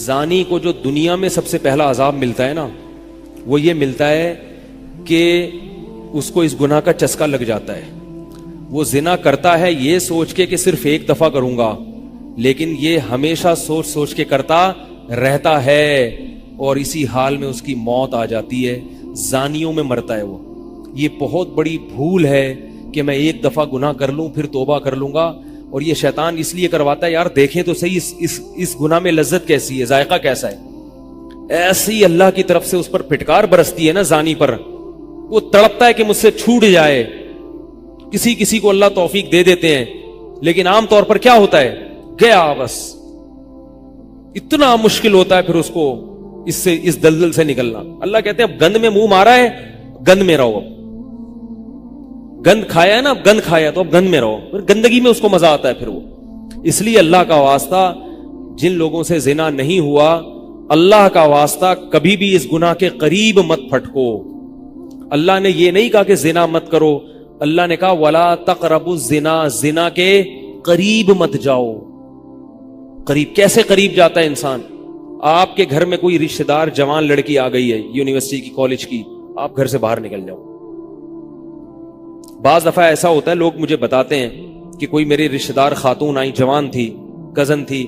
زانی کو جو دنیا میں سب سے پہلا عذاب ملتا ہے نا، وہ یہ ملتا ہے کہ اس کو اس گناہ کا چسکا لگ جاتا ہے. وہ زنا کرتا ہے یہ سوچ کے کہ صرف ایک دفعہ کروں گا، لیکن یہ ہمیشہ سوچ سوچ کے کرتا رہتا ہے، اور اسی حال میں اس کی موت آ جاتی ہے. زانیوں میں مرتا ہے وہ. یہ بہت بڑی بھول ہے کہ میں ایک دفعہ گناہ کر لوں پھر توبہ کر لوں گا. اور یہ شیطان اس لیے کرواتا ہے، یار دیکھیں تو صحیح اس گناہ میں لذت کیسی ہے، ذائقہ کیسا ہے. ایسی اللہ کی طرف سے اس پر پھٹکار برستی ہے نا زانی پر، وہ تڑپتا ہے کہ مجھ سے چھوٹ جائے. کسی کو اللہ توفیق دے دیتے ہیں، لیکن عام طور پر کیا ہوتا ہے، گیا بس. اتنا مشکل ہوتا ہے پھر اس کو اس دلدل سے نکلنا. اللہ کہتے ہیں اب گند میں منہ مارا ہے، گند میں رہو. اب گند کھایا ہے نا، اب گند کھایا تو اب گند میں رہو. پھر گندگی میں اس کو مزہ آتا ہے پھر وہ. اس لیے اللہ کا واسطہ جن لوگوں سے زنا نہیں ہوا، اللہ کا واسطہ کبھی بھی اس گناہ کے قریب مت پھٹکو. اللہ نے یہ نہیں کہا کہ زنا مت کرو، اللہ نے کہا ولا تقربوا الزنا، زنا کے قریب مت جاؤ. قریب کیسے قریب جاتا ہے انسان؟ آپ کے گھر میں کوئی رشتہ دار جوان لڑکی آ گئی ہے یونیورسٹی کی، کالج کی، آپ گھر سے باہر نکل جاؤ. بعض دفعہ ایسا ہوتا ہے، لوگ مجھے بتاتے ہیں کہ کوئی میری رشتہ دار خاتون آئی، جوان تھی، کزن تھی،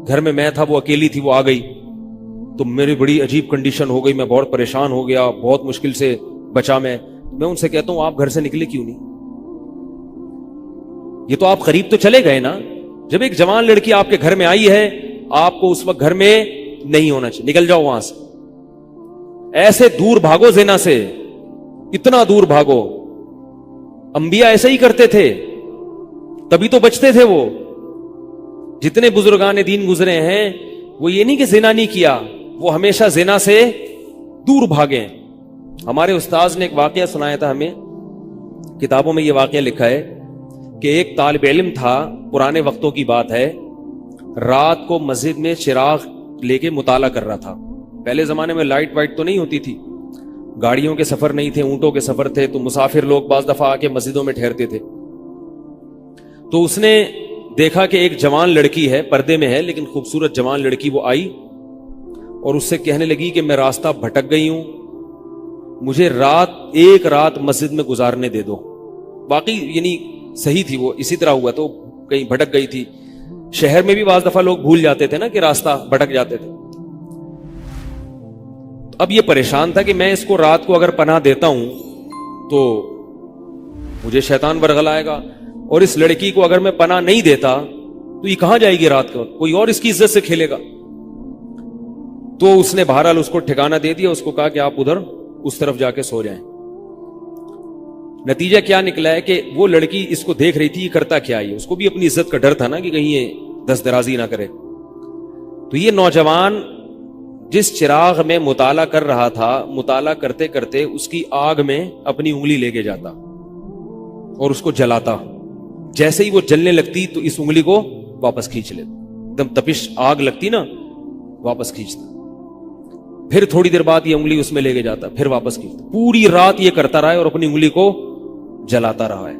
گھر میں میں تھا، وہ اکیلی تھی، وہ آ گئی تو میری بڑی عجیب کنڈیشن ہو گئی، میں بہت پریشان ہو گیا، بہت مشکل سے بچا. میں ان سے کہتا ہوں آپ گھر سے نکلے کیوں نہیں؟ یہ تو آپ قریب تو چلے گئے نا. جب ایک جوان لڑکی آپ کے گھر میں آئی ہے، آپ کو اس وقت گھر میں نہیں ہونا چاہیے، نکل جاؤ وہاں سے. ایسے دور بھاگو زنا سے، اتنا دور بھاگو. انبیاء ایسے ہی کرتے تھے، تبھی تو بچتے تھے. وہ جتنے بزرگان دین گزرے ہیں، وہ یہ نہیں کہ زنا نہیں کیا، وہ ہمیشہ زنا سے دور بھاگے. ہمارے استاذ نے ایک واقعہ سنایا تھا ہمیں، کتابوں میں یہ واقعہ لکھا ہے کہ ایک طالب علم تھا، پرانے وقتوں کی بات ہے، رات کو مسجد میں چراغ لے کے مطالعہ کر رہا تھا. پہلے زمانے میں لائٹ وائٹ تو نہیں ہوتی تھی، گاڑیوں کے سفر نہیں تھے، اونٹوں کے سفر تھے، تو مسافر لوگ بعض دفعہ آ کے مسجدوں میں ٹھہرتے تھے. تو اس نے دیکھا کہ ایک جوان لڑکی ہے، پردے میں ہے لیکن خوبصورت جوان لڑکی. وہ آئی اور اس سے کہنے لگی کہ میں راستہ بھٹک گئی ہوں، مجھے ایک رات مسجد میں گزارنے دے دو. واقعی یعنی صحیح تھی، وہ اسی طرح ہوا تو کہیں بھٹک گئی تھی. شہر میں بھی بعض دفعہ لوگ بھول جاتے تھے نا کہ راستہ بھٹک جاتے تھے. اب یہ پریشان تھا کہ میں اس کو رات کو اگر پناہ دیتا ہوں تو مجھے شیطان ورغلائے گا، اور اس لڑکی کو اگر میں پناہ نہیں دیتا تو یہ کہاں جائے گی رات کو، کوئی اور اس کی عزت سے کھیلے گا. تو اس نے بہرحال اس کو ٹھکانہ دے دیا، اس کو کہا کہ آپ ادھر اس طرف جا کے سو جائیں. نتیجہ کیا نکلا ہے کہ وہ لڑکی اس کو دیکھ رہی تھی یہ کرتا کیا ہے، اس کو بھی اپنی عزت کا ڈر تھا نا کہ کہیں یہ دست درازی نہ کرے. تو یہ نوجوان جس چراغ میں مطالعہ کر رہا تھا، مطالعہ کرتے کرتے اس کی آگ میں اپنی انگلی لے کے جاتا اور اس کو جلاتا. جیسے ہی وہ جلنے لگتی تو اس انگلی کو واپس کھینچ لیتا، ایک دم تپش آگ لگتی نا، واپس کھینچتا. پھر تھوڑی دیر بعد یہ انگلی اس میں لے کے جاتا، پھر واپس کھینچتا. پوری رات یہ کرتا رہا ہے اور اپنی انگلی کو جلاتا رہا ہے.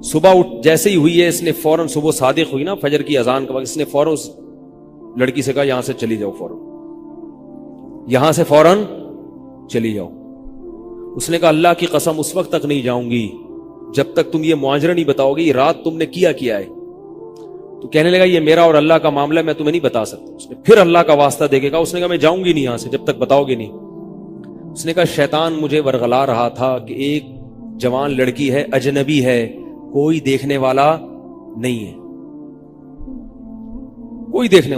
صبح جیسے ہی ہوئی ہے، اس نے فوراً، صبح صادق ہوئی نا فجر کی اذان کا وقت، اس نے فوراً اس لڑکی سے کہا یہاں سے چلی جاؤ، فوراً یہاں سے فوراً چلی جاؤ. اس نے کہا اللہ کی قسم اس وقت تک نہیں جاؤں گی جب تک تم یہ معاجرہ نہیں بتاؤ گی رات تم نے کیا ہے. تو کہنے لگا یہ میرا اور اللہ کا معاملہ ہے، میں تمہیں نہیں بتا سکتا. اس نے پھر اللہ کا واسطہ دے کے کہا، اس نے کہا میں جاؤں گی نہیں یہاں سے جب تک بتاؤ گے نہیں. اس نے کہا شیطان مجھے ورغلا رہا تھا کہ ایک جوان لڑکی ہے، اجنبی ہے، کوئی دیکھنے والا نہیں ہے، کوئی دیکھنے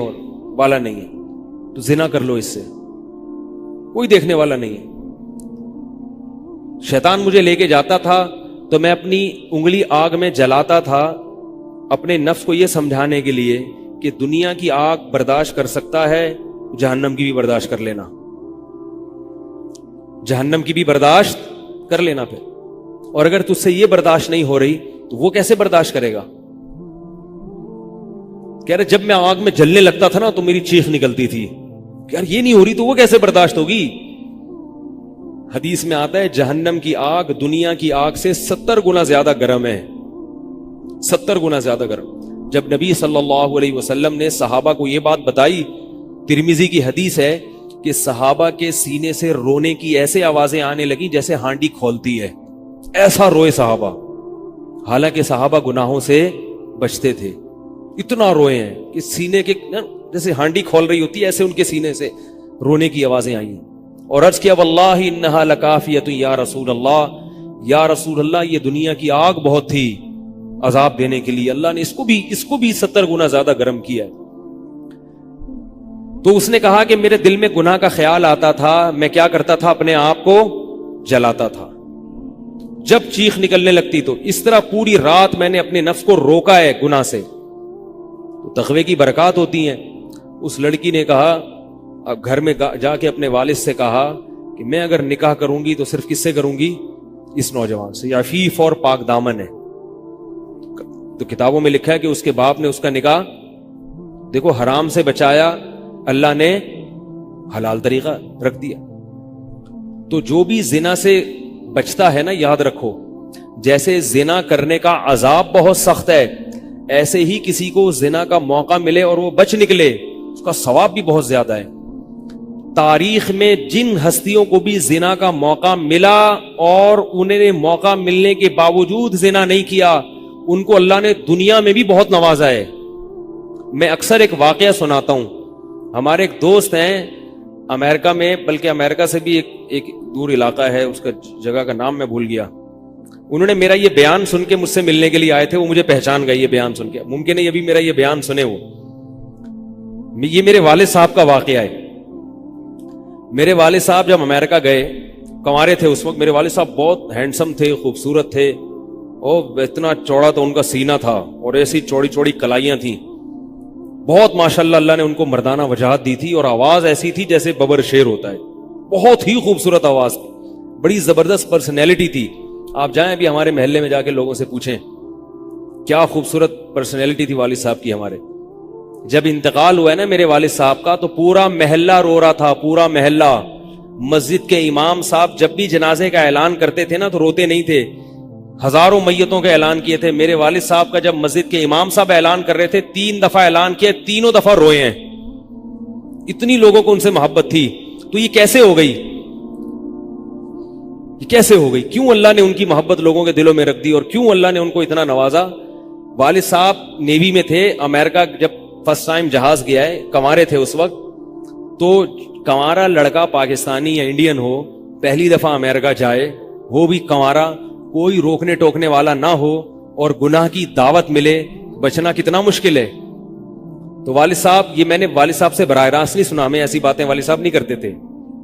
والا نہیں ہے، تو زنا کر لو اس سے، کوئی دیکھنے والا نہیں ہے. شیطان مجھے لے کے جاتا تھا تو میں اپنی انگلی آگ میں جلاتا تھا، اپنے نفس کو یہ سمجھانے کے لیے کہ دنیا کی آگ برداشت کر سکتا ہے، جہنم کی بھی برداشت کر لینا، جہنم کی بھی برداشت کر لینا. پھر اور اگر تجھ سے یہ برداشت نہیں ہو رہی تو وہ کیسے برداشت کرے گا؟ کہہ رہے جب میں آگ میں جلنے لگتا تھا نا تو میری چیخ نکلتی تھی کہ یار یہ نہیں ہو رہی تو وہ کیسے برداشت ہوگی. حدیث میں آتا ہے جہنم کی آگ دنیا کی آگ سے 70 گنا زیادہ گرم ہے، 70 گنا زیادہ گرم. جب نبی صلی اللہ علیہ وسلم نے صحابہ کو یہ بات بتائی ترمذی کی حدیث ہے کہ صحابہ کے سینے سے رونے کی ایسے آوازیں آنے لگی جیسے ہانڈی کھولتی ہے، ایسا روئے صحابہ، حالانکہ صحابہ گناہوں سے بچتے تھے، اتنا روئے ہیں کہ سینے کے جیسے ہانڈی کھول رہی ہوتی ہے ایسے ان کے سینے سے رونے کی آوازیں آئی ہیں۔ اور عرض کیا واللہ انہا لکافیۃ یا رسول اللہ، یا رسول اللہ یہ دنیا کی آگ بہت تھی عذاب دینے کے لیے، اللہ نے اس کو بھی 70 گنا زیادہ گرم کیا ہے۔ تو اس نے کہا کہ میرے دل میں گناہ کا خیال آتا تھا، میں کیا کرتا تھا، اپنے آپ کو جلاتا تھا جب چیخ نکلنے لگتی، تو اس طرح پوری رات میں نے اپنے نفس کو روکا ہے گناہ سے۔ تو تقوی کی برکات ہوتی ہیں۔ اس لڑکی نے کہا، اب گھر میں جا کے اپنے والد سے کہا کہ میں اگر نکاح کروں گی تو صرف کس سے کروں گی، اس نوجوان سے، عفیف اور پاک دامن ہے۔ تو کتابوں میں لکھا ہے کہ اس کے باپ نے اس کا نکاح دیکھو حرام سے بچایا، اللہ نے حلال طریقہ رکھ دیا۔ تو جو بھی زنا سے بچتا ہے نا، یاد رکھو جیسے زنا کرنے کا عذاب بہت سخت ہے، ایسے ہی کسی کو زنا کا موقع ملے اور وہ بچ نکلے اس کا ثواب بھی بہت زیادہ ہے۔ تاریخ میں جن ہستیوں کو بھی زنا کا موقع ملا اور انہیں نے موقع ملنے کے باوجود زنا نہیں کیا، ان کو اللہ نے دنیا میں بھی بہت نوازا ہے۔ میں اکثر ایک واقعہ سناتا ہوں، ہمارے ایک دوست ہیں امریکہ میں، بلکہ امریکہ سے بھی ایک دور علاقہ ہے، اس کا جگہ کا نام میں بھول گیا۔ انہوں نے میرا یہ بیان سن کے مجھ سے ملنے کے لیے آئے تھے، وہ مجھے پہچان گئے یہ بیان سن کے، ممکن ہے یہ بھی میرا یہ بیان سنے وہ۔ یہ میرے والد صاحب کا واقعہ ہے۔ میرے والد صاحب جب امریکہ گئے، کنوارے تھے اس وقت، میرے والد صاحب بہت ہینڈسم تھے، خوبصورت تھے، اور اتنا چوڑا تو ان کا سینہ تھا اور ایسی چوڑی چوڑی کلائیاں تھیں، بہت ماشاءاللہ اللہ نے ان کو مردانہ وجاہت دی تھی، اور آواز ایسی تھی جیسے ببر شیر ہوتا ہے، بہت ہی خوبصورت آواز، بڑی زبردست پرسنالٹی تھی۔ آپ جائیں ابھی ہمارے محلے میں جا کے لوگوں سے پوچھیں کیا خوبصورت پرسنالٹی تھی والد صاحب کی ہمارے۔ جب انتقال ہوا ہے نا میرے والد صاحب کا، تو پورا محلہ رو رہا تھا، پورا محلہ۔ مسجد کے امام صاحب جب بھی جنازے کا اعلان کرتے تھے نا تو روتے نہیں تھے، ہزاروں میتوں کا اعلان کیے تھے۔ میرے والد صاحب کا جب مسجد کے امام صاحب اعلان کر رہے تھے، 3 دفعہ اعلان کیا، تینوں دفعہ روئے ہیں، اتنی لوگوں کو ان سے محبت تھی۔ تو یہ کیسے ہو گئی، یہ کیسے ہو گئی؟ کیوں اللہ نے ان کی محبت لوگوں کے دلوں میں رکھ دی، اور کیوں اللہ نے ان کو اتنا نوازا؟ والد صاحب نیوی میں تھے، امریکہ جب فرسٹ ٹائم جہاز گیا ہے، کنوارے تھے اس وقت، تو کنوارا لڑکا پاکستانی یا انڈین ہو، پہلی دفعہ امریکہ جائے، وہ بھی کنوارا، کوئی روکنے ٹوکنے والا نہ ہو، اور گناہ کی دعوت ملے، بچنا کتنا مشکل ہے۔ تو والد صاحب، یہ میں نے والد صاحب سے براہ راست نہیں سنا، ہمیں ایسی باتیں والد صاحب نہیں کرتے تھے،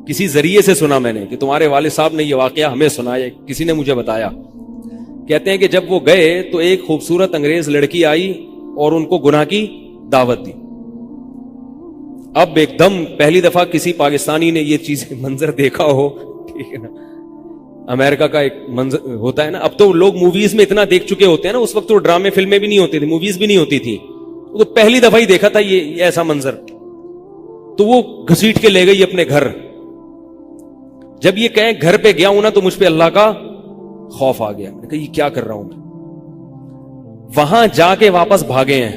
کسی ذریعے سے سنا میں نے کہ تمہارے والد صاحب نے یہ واقعہ ہمیں سنایا، کسی نے مجھے بتایا۔ کہتے ہیں کہ جب وہ گئے تو ایک خوبصورت انگریز لڑکی آئی اور ان کو گناہ کی دعوت دی۔ اب ایک دم پہلی دفعہ کسی پاکستانی نے یہ چیز منظر دیکھا ہو، ٹھیک ہے نا، امریکہ کا ایک منظر ہوتا ہے نا، اب تو لوگ موویز میں اتنا دیکھ چکے ہوتے ہیں نا، اس وقت تو ڈرامے فلمیں بھی نہیں ہوتی تھی، موویز بھی نہیں ہوتی تھی، تو پہلی دفعہ ہی دیکھا تھا یہ ایسا منظر، تو وہ گھسیٹ کے لے گئی اپنے گھر۔ جب یہ کہیں گھر پہ گیا ہوں نا تو مجھ پہ اللہ کا خوف آ گیا، میں نے کہا یہ کیا کر رہا ہوں میں۔ وہاں جا کے واپس بھاگے ہیں۔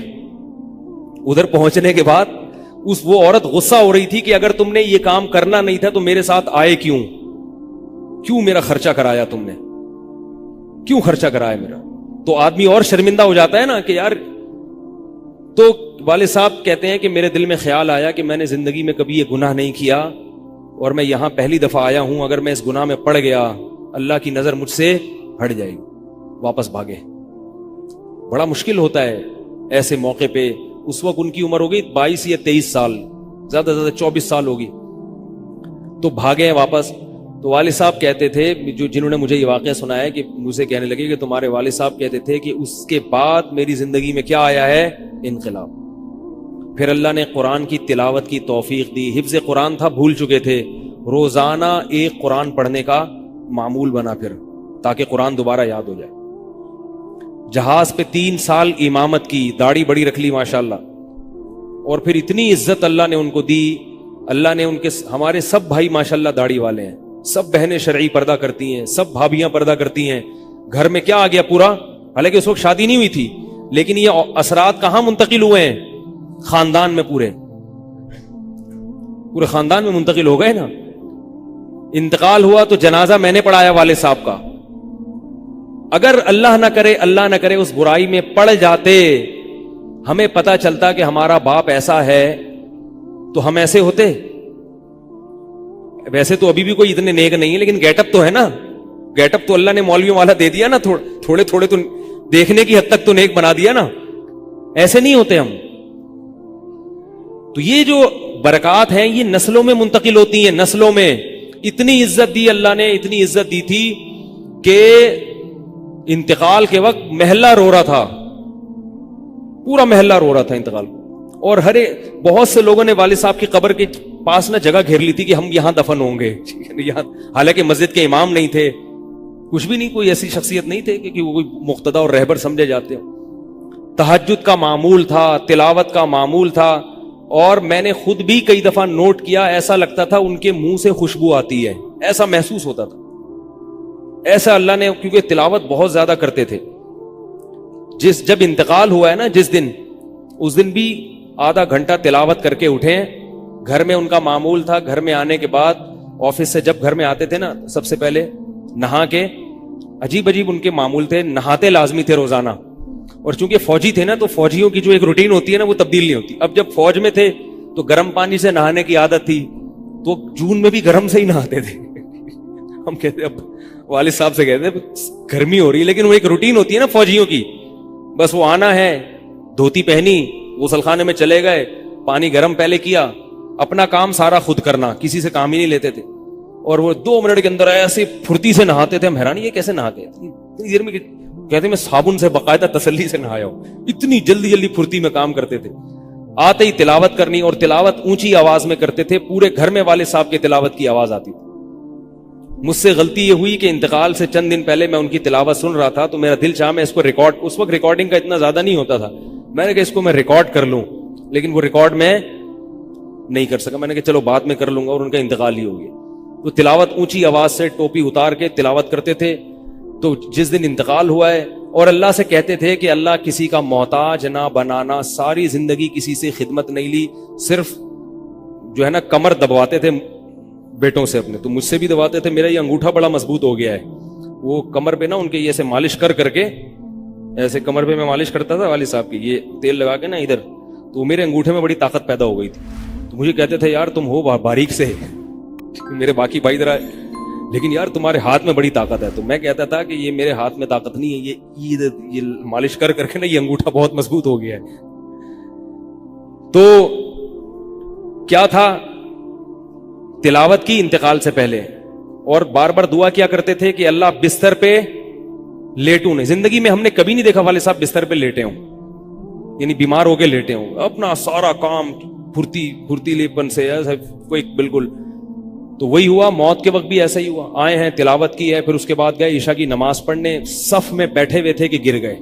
ادھر پہنچنے کے بعد وہ عورت غصہ ہو رہی تھی کہ اگر تم نے یہ کام کرنا نہیں تھا تو میرے ساتھ آئے کیوں میرا خرچہ کرایا تم نے، کیوں خرچہ کرایا میرا؟ تو آدمی اور شرمندہ ہو جاتا ہے نا کہ یار۔ تو والد صاحب کہتے ہیں کہ میرے دل میں خیال آیا کہ میں نے زندگی میں کبھی یہ گناہ نہیں کیا، اور میں یہاں پہلی دفعہ آیا ہوں، اگر میں اس گناہ میں پڑ گیا اللہ کی نظر مجھ سے ہٹ جائے گی۔ واپس بھاگے۔ بڑا مشکل ہوتا ہے ایسے موقع پہ۔ اس وقت ان کی عمر ہوگی 22 یا 23 سال، زیادہ سے زیادہ 24 سال ہوگی، تو بھاگے ہیں واپس۔ تو والد صاحب کہتے تھے، جنہوں نے مجھے یہ واقعہ سنایا، کہ مجھے کہنے لگے کہ تمہارے والد صاحب کہتے تھے کہ اس کے بعد میری زندگی میں کیا آیا ہے؟ انقلاب۔ پھر اللہ نے قرآن کی تلاوت کی توفیق دی، حفظ قرآن تھا، بھول چکے تھے، روزانہ ایک قرآن پڑھنے کا معمول بنا پھر، تاکہ قرآن دوبارہ یاد ہو جائے۔ جہاز پہ 3 سال امامت کی، داڑھی بڑی رکھ لی ماشاءاللہ، اور پھر اتنی عزت اللہ نے ان کو دی۔ اللہ نے ان کے، ہمارے سب بھائی ماشاءاللہ داڑھی والے ہیں، سب بہنیں شرعی پردہ کرتی ہیں، سب بھابیاں پردہ کرتی ہیں۔ گھر میں کیا آ گیا پورا، حالانکہ اس وقت شادی نہیں ہوئی تھی، لیکن یہ اثرات کہاں منتقل ہوئے ہیں؟ خاندان میں پورے۔ پورے خاندان میں منتقل ہو گئے نا. انتقال ہوا تو جنازہ میں نے پڑھایا والد صاحب کا. اگر اللہ نہ کرے اس برائی میں پڑ جاتے, ہمیں پتا چلتا کہ ہمارا باپ ایسا ہے, تو ہم ایسے ہوتے؟ ویسے تو ابھی بھی کوئی اتنے نیک نہیں ہے, لیکن گیٹ اپ تو ہے نا. گیٹ اپ تو اللہ نے مولویوں والا دے دیا نا, تھوڑے تھوڑے تو دیکھنے کی حد تک تو نیک بنا دیا نا. ایسے نہیں ہوتے ہم. تو یہ جو برکات ہیں یہ نسلوں میں منتقل ہوتی ہیں. نسلوں میں اتنی عزت دی اللہ نے, اتنی عزت دی تھی کہ انتقال کے وقت محلہ رو رہا تھا, پورا محلہ رو رہا تھا انتقال. اور بہت سے لوگوں نے والد صاحب کی قبر کے پاس نہ جگہ گھیر لی تھی کہ ہم یہاں دفن ہوں گے. حالانکہ مسجد کے امام نہیں تھے, کچھ بھی نہیں, کوئی ایسی شخصیت نہیں تھے کہ وہ کوئی مقتدی اور رہبر سمجھے جاتے ہو. تہجد کا معمول تھا, تلاوت کا معمول تھا. اور میں نے خود بھی کئی دفعہ نوٹ کیا, ایسا لگتا تھا ان کے منہ سے خوشبو آتی ہے, ایسا محسوس ہوتا تھا. ایسا اللہ نے, کیونکہ تلاوت بہت زیادہ کرتے تھے. جب انتقال ہوا ہے نا جس دن, اس دن بھی آدھا گھنٹہ تلاوت کر کے اٹھے. گھر میں ان کا معمول تھا, گھر میں آنے کے بعد آفس سے جب گھر میں آتے تھے نا, سب سے پہلے نہا کے, عجیب ان کے معمول تھے, نہاتے لازمی تھے روزانہ. اور چونکہ فوجی تھے نا, تو فوجیوں کی جو ایک روٹین ہوتی ہے نا وہ تبدیل نہیں ہوتی. اب جب فوج میں تھے تو گرم پانی سے نہانے کی عادت تھی, تو جون میں بھی گرم سے ہی نہاتے تھے. ہم کہتے, اب والد صاحب سے کہتے گرمی ہو رہی ہے, لیکن وہ ایک روٹین ہوتی ہے نا فوجیوں کی, بس وہ آنا ہے, دھوتی پہنی, غسل خانے میں چلے گئے, پانی گرم پہلے کیا, اپنا کام سارا خود کرنا, کسی سے کام ہی نہیں لیتے تھے. اور وہ 2 منٹ کے اندر ایسے پھرتی سے نہاتے تھے. ہم حیران, یہ کیسے نہاتے ہیں اتنی دیر میں؟ کہتے میں صابن سے باقاعدہ تسلی سے نہایا ہوں. اتنی جلدی پھرتی میں کام کرتے تھے. آتے ہی تلاوت کرنی, اور تلاوت اونچی آواز میں کرتے تھے. پورے گھر میں والد صاحب کے تلاوت کی آواز آتی تھی. مجھ سے غلطی یہ ہوئی کہ انتقال سے چند دن پہلے میں ان کی تلاوت سن رہا تھا, تو میرا دل چاہا میں اس کو ریکارڈ, اس وقت ریکارڈنگ کا اتنا زیادہ نہیں ہوتا تھا, میں نے کہا اس کو میں ریکارڈ کر لوں, لیکن وہ ریکارڈ میں نہیں کر سکا. میں نے کہا چلو بعد میں کر لوں گا, اور ان کا انتقال ہی ہو گیا. تو تلاوت اونچی آواز سے ٹوپی اتار کے تلاوت کرتے تھے. تو جس دن انتقال ہوا ہے, اور اللہ سے کہتے تھے کہ اللہ کسی کا محتاج نہ بنانا, ساری زندگی کسی سے خدمت نہیں لی, صرف جو ہے نا کمر دبواتے تھے بیٹوں سے اپنے. تو مجھ سے بھی دبواتے تھے, میرا یہ انگوٹھا بڑا مضبوط ہو گیا ہے. وہ کمر پہ نا ان کے یہ ایسے مالش کر کے, ایسے کمر پہ میں مالش کرتا تھا والد صاحب کی, یہ تیل لگا کے نا ادھر, تو میرے انگوٹھے میں بڑی طاقت پیدا ہو گئی تھی. تو مجھے کہتے تھے یار تم ہو باریک سے, میرے باقی بھائی ذرا, لیکن یار تمہارے ہاتھ میں بڑی طاقت ہے. تو میں کہتا تھا کہ یہ میرے ہاتھ میں طاقت نہیں ہے, یہ مالش کر کے نا یہ انگوٹھا بہت مضبوط ہو گیا ہے. تو کیا تھا, تلاوت کی انتقال سے پہلے, اور بار بار دعا کیا کرتے تھے کہ اللہ بستر پہ لیٹوں نہیں. زندگی میں ہم نے کبھی نہیں دیکھا والد صاحب بستر پہ لیٹے ہوں, یعنی بیمار ہو کے لیٹے ہوں. اپنا سارا کام پھرتیلے پن سے ایسا کوئی بالکل. تو وہی ہوا, موت کے وقت بھی ایسا ہی ہوا. آئے ہیں, تلاوت کی ہے, پھر اس کے بعد گئے عشاء کی نماز پڑھنے, صف میں بیٹھے ہوئے تھے کہ گر گئے.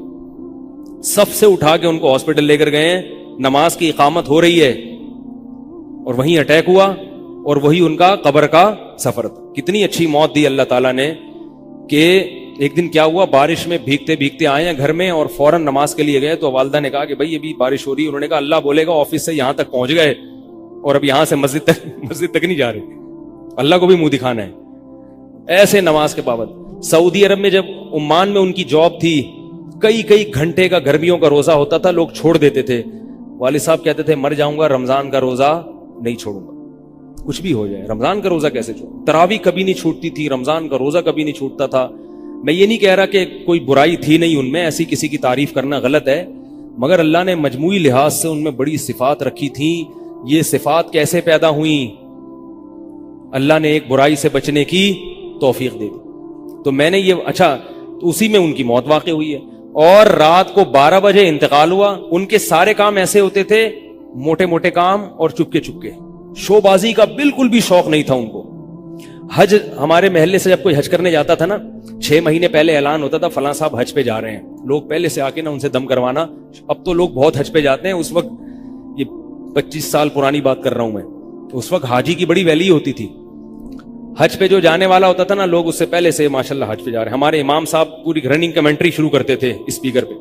صف سے اٹھا کے ان کو ہاسپٹل لے کر گئے, نماز کی اقامت ہو رہی ہے, اور وہیں اٹیک ہوا, اور وہی ان کا قبر کا سفر تھا. کتنی اچھی موت دی اللہ تعالیٰ نے, کہ ایک دن کیا ہوا, بارش میں بھیگتے بھیگتے آئے ہیں گھر میں, اور فوراً نماز کے لیے گئے. تو والدہ نے کہا کہ بھائی ابھی بارش ہو رہی ہے. انہوں نے کہا اللہ بولے گا آفس سے یہاں تک پہنچ گئے, اور اب یہاں سے مسجد تک نہیں جا رہے, اللہ کو بھی منہ دکھانا ہے. ایسے نماز کے پابند. سعودی عرب میں جب عمان میں ان کی جاب تھی, کئی گھنٹے کا گرمیوں کا روزہ ہوتا تھا, لوگ چھوڑ دیتے تھے. والد صاحب کہتے تھے مر جاؤں گا, رمضان کا روزہ نہیں چھوڑوں گا, کچھ بھی ہو جائے رمضان کا روزہ کیسے چھوڑوں. تراویح کبھی نہیں چھوٹتی تھی, رمضان کا روزہ کبھی نہیں چھوٹتا تھا. میں یہ نہیں کہہ رہا کہ کوئی برائی تھی نہیں ان میں, ایسی کسی کی تعریف کرنا غلط ہے, مگر اللہ نے مجموعی لحاظ سے ان میں بڑی صفات رکھی تھیں. یہ صفات کیسے پیدا ہوئیں؟ اللہ نے ایک برائی سے بچنے کی توفیق دے دی. تو میں نے یہ تو اسی میں ان کی موت واقع ہوئی ہے. اور رات کو 12 بجے انتقال ہوا. ان کے سارے کام ایسے ہوتے تھے, موٹے موٹے کام اور چپکے. شو بازی کا بالکل بھی شوق نہیں تھا ان کو. حج, ہمارے محلے سے جب کوئی حج کرنے جاتا تھا نا, 6 مہینے پہلے اعلان ہوتا تھا فلاں صاحب حج پہ جا رہے ہیں. لوگ پہلے سے آ کے نا ان سے دم کروانا. اب تو لوگ بہت حج پہ جاتے ہیں, اس وقت یہ 25 سال پرانی بات کر رہا ہوں میں, تو اس وقت حاجی کی بڑی ویلیو ہوتی تھی. حج پہ جو جانے والا ہوتا تھا نا, لوگ اس سے پہلے سے ماشاءاللہ حج پہ جا رہے ہیں. ہمارے امام صاحب پوری رننگ کمنٹری شروع کرتے تھے اسپیکر پہ.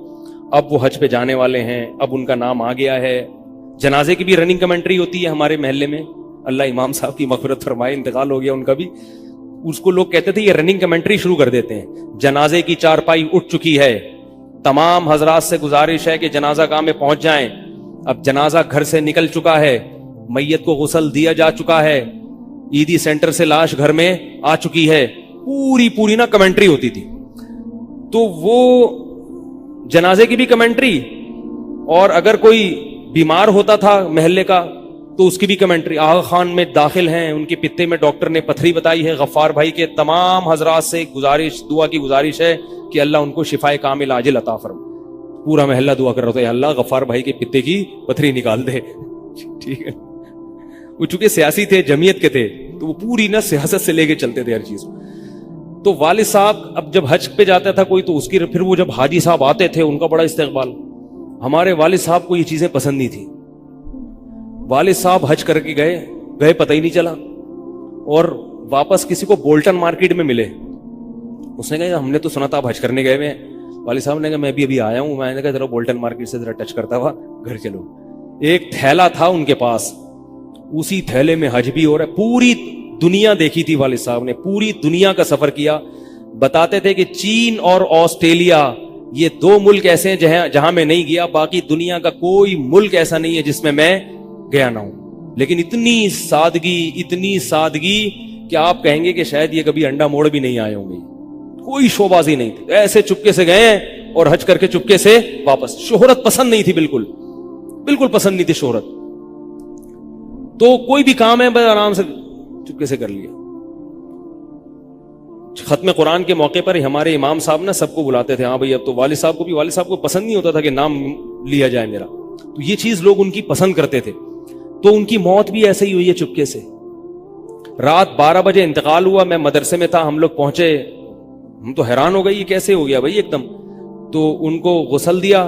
اب وہ حج پہ جانے والے ہیں, اب ان کا نام آ گیا ہے. جنازے کی بھی رننگ کمنٹری ہوتی ہے ہمارے محلے میں, اللہ امام صاحب کی مغفرت فرمائے, انتقال ہو گیا ان کا بھی. اس کو لوگ کہتے تھے یہ رننگ کمنٹری شروع کر دیتے ہیں. جنازے کی چارپائی اٹھ چکی ہے, تمام حضرات سے گزارش ہے کہ جنازہ گاہ میں پہنچ جائیں. اب جنازہ گھر سے نکل چکا ہے, میت کو غسل دیا جا چکا ہے, عیدی سینٹر سے لاش گھر میں آ چکی ہے. پوری نا کمنٹری ہوتی تھی. تو وہ جنازے کی بھی کمنٹری, اور اگر کوئی بیمار ہوتا تھا محلے کا تو اس کی بھی کمنٹری. آغا خان میں داخل ہیں, ان کے پتے میں ڈاکٹر نے پتھری بتائی ہے. غفار بھائی کے تمام حضرات سے گزارش, دعا کی گزارش ہے کہ اللہ ان کو شفائے کامل عاجل عطا فرمائے. پورا محلہ دعا کر رہا تھا, اللہ غفار بھائی کے پتے کی پتھری نکال دے. ٹھیک ہے, وہ چونکہ سیاسی تھے, جمعیت کے تھے, تو وہ پوری نا سیاست سے لے کے چلتے تھے ہر چیز. تو والد صاحب اب جب حج پہ جاتا تھا کوئی, تو اس کی پھر وہ جب حاجی صاحب آتے تھے ان کا بڑا استقبال. ہمارے والد صاحب کو یہ چیزیں پسند نہیں تھی. والد صاحب حج کر کے گئے پتہ ہی نہیں چلا, اور واپس کسی کو بولٹن مارکیٹ میں ملے. اس نے کہا ہم نے تو سنا تھا آپ حج کرنے گئے ہوئے ہیں. والد صاحب نے کہا میں بھی ابھی آیا ہوں. میں نے کہا ذرا بولٹن مارکیٹ سے ذرا ٹچ کرتا ہوا گھر چلو. ایک تھیلا تھا ان کے پاس, اسی تھیلے میں حج بھی ہو رہا ہے. پوری دنیا دیکھی تھی والد صاحب نے, پوری دنیا کا سفر کیا. بتاتے تھے کہ چین اور آسٹریلیا یہ 2 ملک ایسے ہیں جہاں میں نہیں گیا, باقی دنیا کا کوئی ملک ایسا نہیں ہے جس میں گیا نہ ہوں. لیکن اتنی سادگی کہ آپ کہیں گے کہ شاید یہ کبھی انڈا موڑ بھی نہیں آئے ہوں گے. کوئی شوبازی نہیں تھی, ایسے چپکے سے گئے اور حج کر کے چپکے سے واپس. شہرت پسند نہیں تھی, بالکل پسند نہیں تھی شہرت. تو کوئی بھی کام ہے بس آرام سے چپکے سے کر لیا. ختم قرآن کے موقع پر ہمارے امام صاحب نا سب کو بلاتے تھے. ہاں بھائی اب تو والد صاحب کو پسند نہیں ہوتا تھا کہ نام لیا جائے میرا, تو یہ چیز لوگ ان کی پسند کرتے تھے. تو ان کی موت بھی ایسے ہی ہوئی ہے چپکے سے. رات 12 بجے انتقال ہوا, میں مدرسے میں تھا, ہم لوگ پہنچے, ہم تو حیران ہو گئے یہ کیسے ہو گیا بھائی ایک دم. تو ان کو غسل دیا,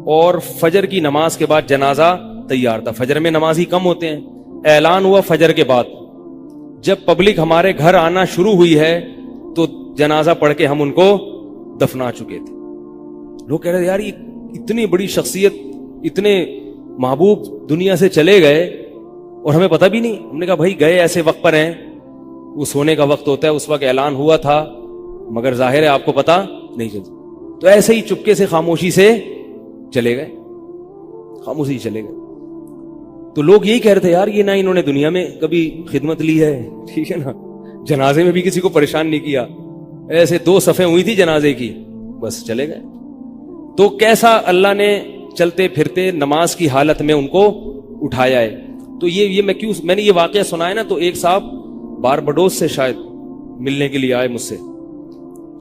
اور فجر کی نماز کے بعد جنازہ تیار تھا. فجر میں نمازی کم ہوتے ہیں. اعلان ہوا فجر کے بعد. جب پبلک ہمارے گھر آنا شروع ہوئی ہے تو جنازہ پڑھ کے ہم ان کو دفنا چکے تھے. لوگ کہہ رہے تھے یار یہ اتنی بڑی شخصیت, اتنے محبوب دنیا سے چلے گئے اور ہمیں پتہ بھی نہیں. ہم نے کہا بھائی گئے ایسے وقت پر ہیں, وہ سونے کا وقت ہوتا ہے, اس وقت اعلان ہوا تھا مگر ظاہر ہے آپ کو پتہ نہیں چلتا. تو ایسے ہی چپکے سے خاموشی سے چلے گئے. تو لوگ یہی کہہ رہے تھے یار یہ نہ انہوں نے دنیا میں کبھی خدمت لی ہے, ٹھیک ہے نا, جنازے میں بھی کسی کو پریشان نہیں کیا, ایسے 2 صفیں ہوئی تھی جنازے کی, بس چلے گئے. تو کیسا اللہ نے چلتے پھرتے نماز کی حالت میں ان کو اٹھایا ہے. تو یہ میں نے یہ واقعہ سنا ہے نا, تو ایک صاحب باربڈوس سے شاید ملنے کے لیے آئے مجھ سے.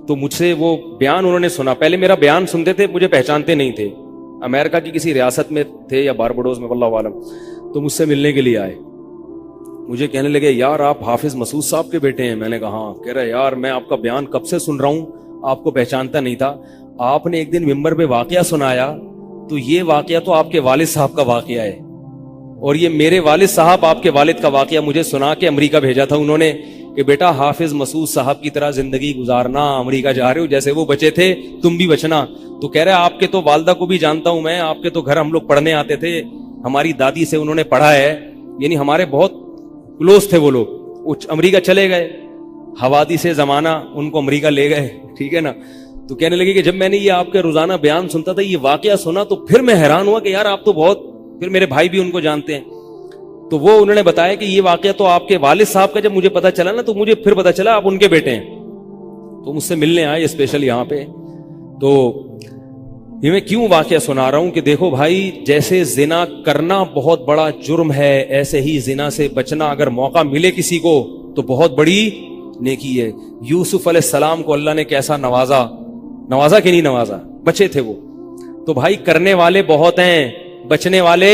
تو مجھ سے وہ بیان انہوں نے سنا, پہلے میرا بیان سنتے تھے, مجھے پہچانتے نہیں تھے, امریکہ کی کسی ریاست میں تھے یا باربڈوس میں واللہ عالم. تو مجھ سے ملنے کے لیے آئے, مجھے کہنے لگے یار آپ حافظ مسعود صاحب کے بیٹے ہیں. میں نے کہا ہاں. کہہ رہے یار میں آپ کا بیان کب سے سن رہا ہوں, آپ کو پہچانتا نہیں تھا. آپ نے ایک دن ممبر پہ واقعہ سنایا, تو یہ واقعہ تو آپ کے والد صاحب کا واقعہ ہے, اور یہ میرے والد صاحب آپ کے والد کا واقعہ مجھے سنا کے امریکہ بھیجا تھا انہوں نے کہ بیٹا حافظ مسعود صاحب کی طرح زندگی گزارنا, امریکہ جا رہے ہو جیسے وہ بچے تھے تم بھی بچنا. تو کہہ رہے آپ کے تو والدہ کو بھی جانتا ہوں میں, آپ کے تو گھر ہم لوگ پڑھنے آتے تھے, ہماری دادی سے انہوں نے پڑھا ہے, یعنی ہمارے بہت کلوز تھے وہ لوگ. وہ امریکہ چلے گئے, حوادث زمانہ ان کو امریکہ لے گئے, ٹھیک ہے نا. تو کہنے لگے کہ جب میں نے یہ آپ کے روزانہ بیان سنتا تھا, یہ واقعہ سنا, تو پھر میں حیران ہوا کہ یار آپ تو بہت, پھر میرے بھائی بھی ان کو جانتے ہیں. تو وہ انہوں نے بتایا کہ یہ واقعہ تو آپ کے والد صاحب کا جب مجھے پتا چلا نا, تو مجھے پھر پتا چلا آپ ان کے بیٹے ہیں. تو مجھ سے ملنے آئے اسپیشل یہاں پہ. تو یہ میں کیوں واقعہ سنا رہا ہوں کہ دیکھو بھائی, جیسے زنا کرنا بہت بڑا جرم ہے, ایسے ہی زنا سے بچنا اگر موقع ملے کسی کو تو بہت بڑی نیکی ہے. یوسف علیہ السلام کو اللہ نے کیسا نوازا کہ نہیں نوازا, بچے تھے وہ. تو بھائی کرنے والے بہت ہیں, بچنے والے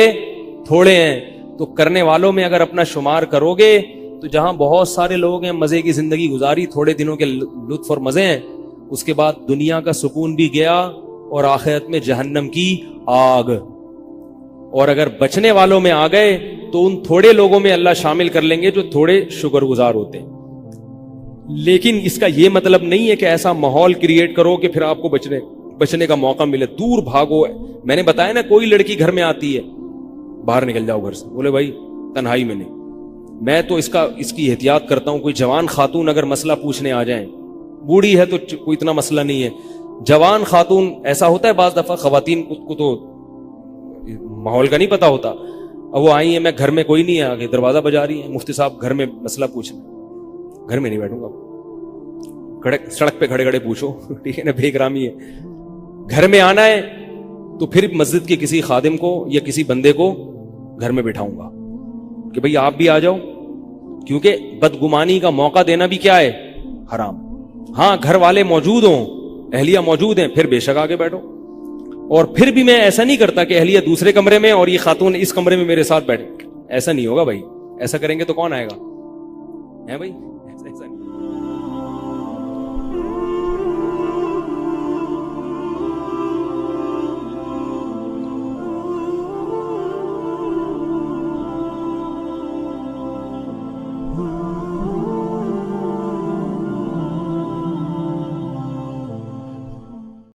تھوڑے ہیں. تو کرنے والوں میں اگر اپنا شمار کرو گے تو جہاں بہت سارے لوگ ہیں مزے کی زندگی گزاری, تھوڑے دنوں کے لطف اور مزے ہیں, اس کے بعد دنیا کا سکون بھی گیا اور آخرت میں جہنم کی آگ. اور اگر بچنے والوں میں آ گئے تو ان تھوڑے لوگوں میں اللہ شامل کر لیں گے جو تھوڑے شکر گزار ہوتے ہیں. لیکن اس کا یہ مطلب نہیں ہے کہ ایسا ماحول کریٹ کرو کہ پھر آپ کو بچنے کا موقع ملے. دور بھاگو. میں نے بتایا نا, کوئی لڑکی گھر میں آتی ہے, باہر نکل جاؤ گھر سے, بولے بھائی تنہائی میں نہیں, میں تو اس کی احتیاط کرتا ہوں. کوئی جوان خاتون اگر مسئلہ پوچھنے آ جائیں, بوڑھی ہے تو کوئی اتنا مسئلہ نہیں ہے, جوان خاتون ایسا ہوتا ہے بعض دفعہ خواتین کو تو ماحول کا نہیں پتا ہوتا, اب وہ آئی ہیں, میں گھر میں کوئی نہیں ہے, آگے دروازہ بجا رہی ہیں, مفتی صاحب گھر میں مسئلہ پوچھنا. گھر میں نہیں بیٹھوں گا, سڑک پہ کھڑے کھڑے پوچھو, ٹھیک ہے نا, بے احترامی ہے. گھر میں آنا ہے تو پھر مسجد کے کسی خادم کو یا کسی بندے کو گھر میں بٹھاؤں گا کہ بھئی آپ بھی آ جاؤ, کیونکہ بدگمانی کا موقع دینا بھی کیا ہے, حرام. ہاں گھر والے موجود ہوں, اہلیہ موجود ہیں, پھر بے شک آگے بیٹھو. اور پھر بھی میں ایسا نہیں کرتا کہ اہلیہ دوسرے کمرے میں اور یہ خاتون اس کمرے میں میرے ساتھ بیٹھے, ایسا نہیں ہوگا بھائی. ایسا کریں گے تو کون آئے گا, ہے بھائی.